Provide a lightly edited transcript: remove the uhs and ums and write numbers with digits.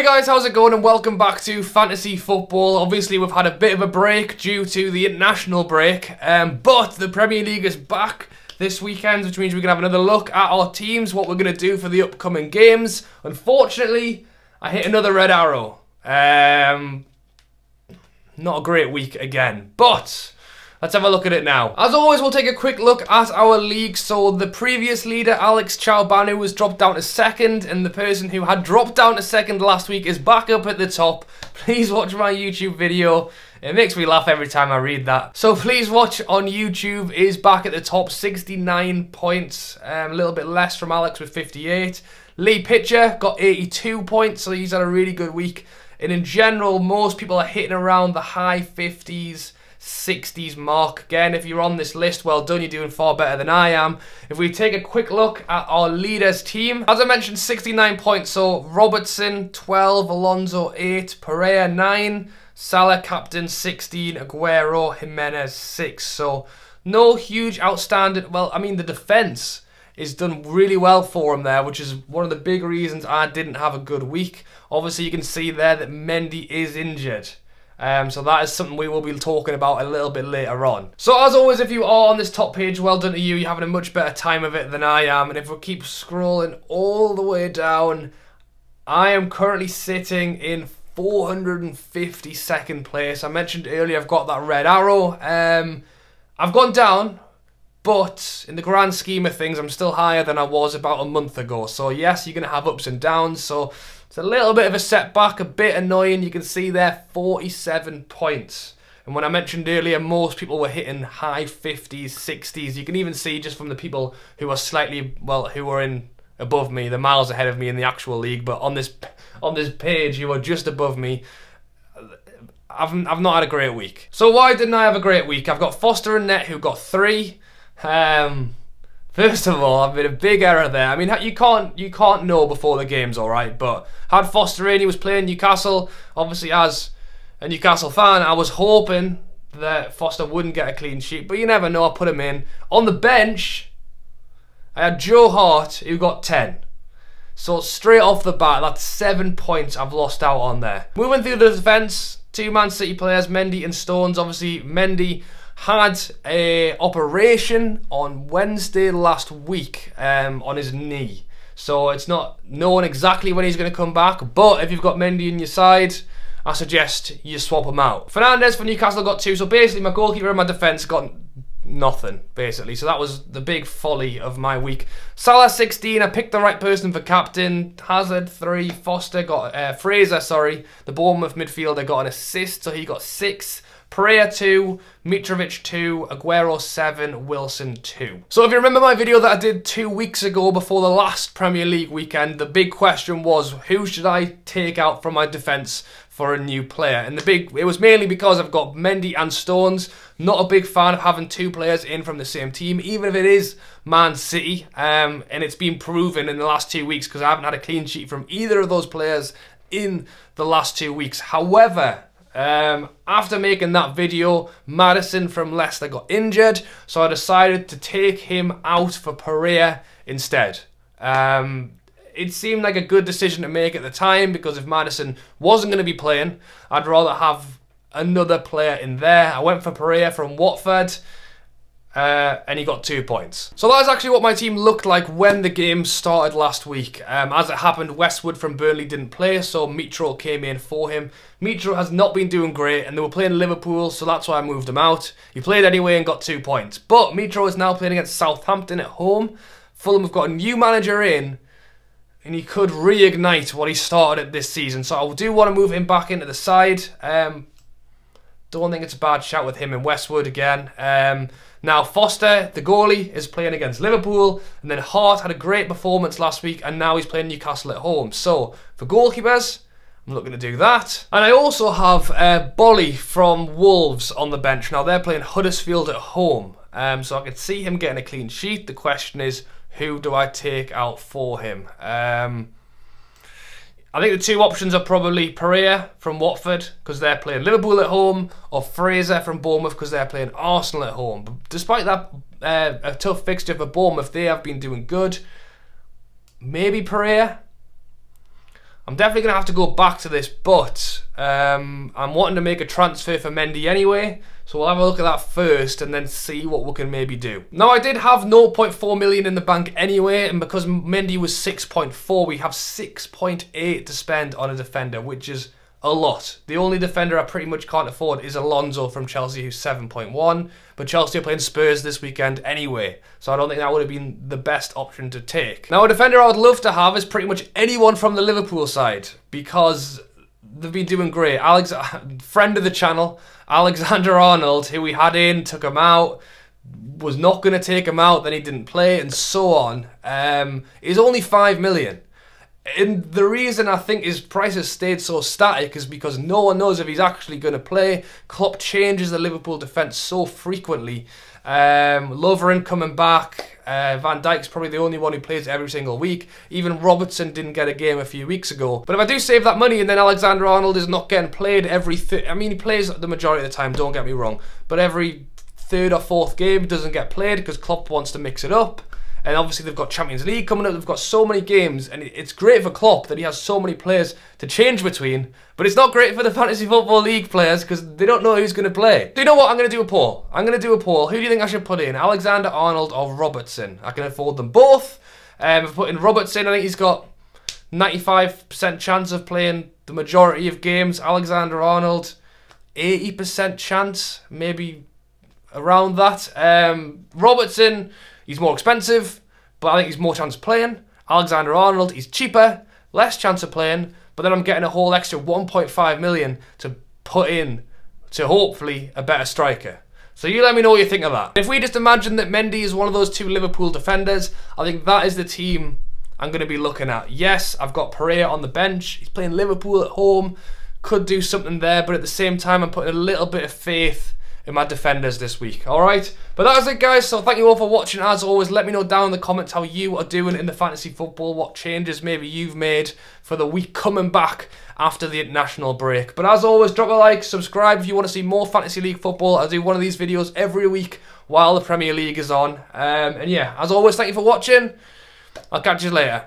Hey guys, how's it going and welcome back to Fantasy Football. Obviously we've had a bit of a break due to the international break, but the Premier League is back this weekend, which means we can have another look at our teams, what we're going to do for the upcoming games. Unfortunately, I hit another red arrow. Not a great week again, but let's have a look at it now. As always, we'll take a quick look at our league. So the previous leader, Alex Chaubanu, was dropped down to second, and the person who had dropped down to second last week is back up at the top. Please watch my YouTube video. It makes me laugh every time I read that. So please watch on YouTube is back at the top, 69 points. A little bit less from Alex with 58. Lee Pitcher got 82 points, so he's had a really good week. And in general, most people are hitting around the high 50s. 60s mark. Again, if you're on this list, well done, you're doing far better than I am. If we take a quick look at our leaders team, as I mentioned, 69 points. So Robertson 12, Alonso 8, Pereira 9, Salah captain 16, Aguero, Jimenez 6. So no huge outstanding, well, I mean the defense is done really well for him there, which is one of the big reasons I didn't have a good week. Obviously you can see there that Mendy is injured. So that is something we will be talking about a little bit later on. So as always, if you are on this top page, well done to you. You're having a much better time of it than I am. And if we keep scrolling all the way down, I am currently sitting in 452nd place. I mentioned earlier I've got that red arrow. I've gone down, but in the grand scheme of things, I'm still higher than I was about a month ago. So yes, you're going to have ups and downs. So it's a little bit of a setback, a bit annoying. You can see there 47 points. And when I mentioned earlier, most people were hitting high 50s, 60s. You can even see just from the people who are slightly, well, who are in above me, they're miles ahead of me in the actual league. But on this page, you are just above me. I've not had a great week. So why didn't I have a great week? I've got Foster and Net who got 3. First of all, I've made a big error there. I mean, you can't know before the games, all right? But had Foster in, he was playing Newcastle. Obviously, as a Newcastle fan, I was hoping that Foster wouldn't get a clean sheet. But you never know, I put him in. On the bench, I had Joe Hart, who got 10. So straight off the bat, that's 7 points I've lost out on there. Moving through the defence, 2 Man City players, Mendy and Stones. Obviously, Mendy had a operation on Wednesday last week on his knee. So it's not known exactly when he's going to come back. But if you've got Mendy on your side, I suggest you swap him out. Fernandes for Newcastle got 2. So basically my goalkeeper and my defence got nothing, basically. So that was the big folly of my week. Salah 16, I picked the right person for captain. Hazard 3, Foster got, Fraser, sorry, the Bournemouth midfielder got an assist, so he got 6. Pereira 2, Mitrovic 2, Aguero 7, Wilson 2. So if you remember my video that I did 2 weeks ago before the last Premier League weekend, the big question was, who should I take out from my defence for a new player? And it was mainly because I've got Mendy and Stones. Not a big fan of having 2 players in from the same team, even if it is Man City. And it's been proven in the last 2 weeks because I haven't had a clean sheet from either of those players in the last 2 weeks. However, after making that video, Maddison from Leicester got injured, so I decided to take him out for Pereira instead. It seemed like a good decision to make at the time because if Maddison wasn't going to be playing, I'd rather have another player in there. I went for Pereira from Watford, and he got 2 points. So that is actually what my team looked like when the game started last week. As it happened, Westwood from Burnley didn't play, so Mitro came in for him. Mitro has not been doing great, and they were playing Liverpool, so that's why I moved him out. He played anyway and got 2 points. But Mitro is now playing against Southampton at home. Fulham have got a new manager in, and he could reignite what he started at this season. So I do want to move him back into the side. Don't think it's a bad shout with him and Westwood again. Now Foster, the goalie, is playing against Liverpool, and then Hart had a great performance last week, and now he's playing Newcastle at home. So for goalkeepers, I'm looking to do that. And I also have Bolly from Wolves on the bench. Now they're playing Huddersfield at home, so I could see him getting a clean sheet. The question is, who do I take out for him? I think the 2 options are probably Pereira from Watford because they're playing Liverpool at home, or Fraser from Bournemouth because they're playing Arsenal at home. But despite that a tough fixture for Bournemouth, they have been doing good. Maybe Pereira. I'm definitely going to have to go back to this, but I'm wanting to make a transfer for Mendy anyway, so we'll have a look at that first and then see what we can maybe do. Now, I did have 0.4 million in the bank anyway, and because Mendy was 6.4, we have 6.8 to spend on a defender, which is a lot. The only defender I pretty much can't afford is Alonso from Chelsea, who's 7.1, but Chelsea are playing Spurs this weekend anyway, so I don't think that would have been the best option to take. Now, a defender I would love to have is pretty much anyone from the Liverpool side, because they've been doing great. Friend of the channel, Alexander-Arnold, who we had in, took him out, was not going to take him out, then he didn't play, and so on, is only 5 million. And the reason I think his price has stayed so static is because no one knows if he's actually going to play. Klopp changes the Liverpool defence so frequently. Lovren coming back. Van Dijk's probably the only one who plays every single week. Even Robertson didn't get a game a few weeks ago. But if I do save that money and then Alexander-Arnold is not getting played every... I mean, he plays the majority of the time, don't get me wrong. But every third or fourth game doesn't get played because Klopp wants to mix it up. And obviously they've got Champions League coming up, they've got so many games, and it's great for Klopp that he has so many players to change between, but it's not great for the Fantasy Football League players because they don't know who's going to play. Do you know what? I'm going to do a poll. I'm going to do a poll. Who do you think I should put in? Alexander-Arnold or Robertson? I can afford them both. If I put in Robertson, I think he's got 95% chance of playing the majority of games. Alexander-Arnold, 80% chance, maybe around that. Robertson, he's more expensive, but I think he's more chance of playing. Alexander-Arnold, he's cheaper, less chance of playing, but then I'm getting a whole extra 1.5 million to put in to hopefully a better striker. So you let me know what you think of that. If we just imagine that Mendy is one of those two Liverpool defenders, I think that is the team I'm going to be looking at. Yes, I've got Pereira on the bench. He's playing Liverpool at home. Could do something there, but at the same time, I'm putting a little bit of faith in my defenders this week. Alright, but that was it, guys. So thank you all for watching. As always, let me know down in the comments how you are doing in the fantasy football, what changes maybe you've made for the week coming back after the international break. But as always, drop a like, subscribe if you want to see more Fantasy League football. I do one of these videos every week while the Premier League is on. And yeah, as always, thank you for watching. I'll catch you later.